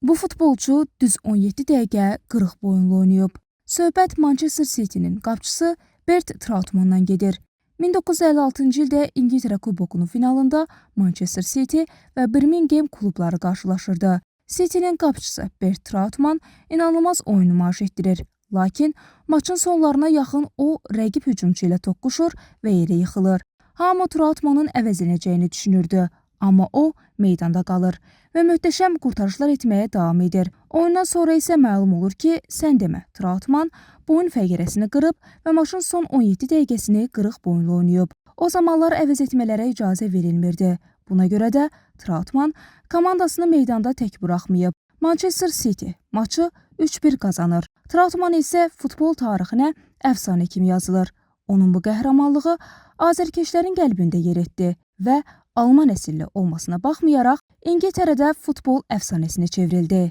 Bu futbolçu düz 17 dəqiqə 40 boyunlu oynayıb. Söhbət Manchester City'nin qapıçısı Bert Trautmanndan gedir. 1956-cı ildə İngiltərə Kubokunun finalında Manchester City və Birmingham klubları qarşılaşırdı. City'nin qapıçısı Bert Trautmann inanılmaz oyun nümayiş etdirir. Lakin maçın sonlarına yaxın o rəqib hücumçu ilə toqquşur və yerə yıxılır. Hamı Trautmannın əvəzlənəcəyini düşünürdü. Amma o meydanda qalır və möhtəşəm qurtarışlar etməyə davam edir. Oyundan sonra isə məlum olur ki, sən demə, Trautmann boyun fəqərəsini qırıb və maçın son 17 dəqiqəsini qırıq boyunlu oynayıb. O zamanlar əvəz etmələrə icazə verilmirdi. Buna görə də Trautmann komandasını meydanda tək buraxmayıb. Manchester City maçı 3-1 qazanır. Trautmann isə futbol tarixinə əfsanə kimi yazılır. Onun bu qəhrəmanlığı azərkeşlərin qəlbində yer etdi və Alman əsilli olmasına baxmayaraq İngiltərədə futbol əfsanəsinə çevrildi.